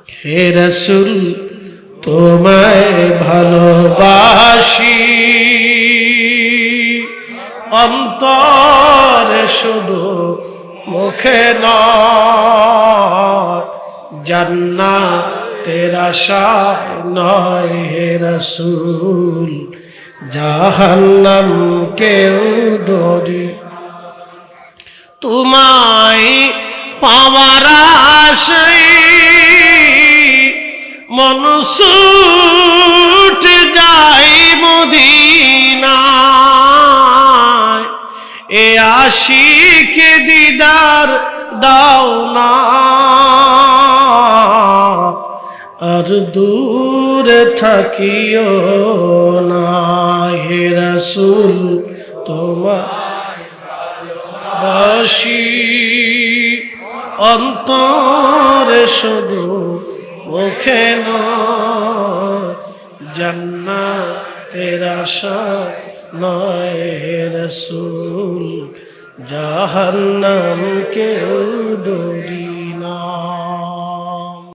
হে রাসূল তোমায় ভালোবাসি, অন্তরে শুধু মুখে নয়, জান্নাতের আশায় নয়। হে রাসূল জাহান্নাম কেউ ডরি, তোমায় পাওয়ার আশায় মন ছুটে যায় মদিনায়। এ আশিক দিদার দাও না, আর দূরে থাকিও না। হে রাসূল তোমায় ভালোবাসি, অন্তরে শুধু মুখে নয়, জান্নাতের আশায় নয়। হে রাসূল জাহান্নাম কেউ ডরি।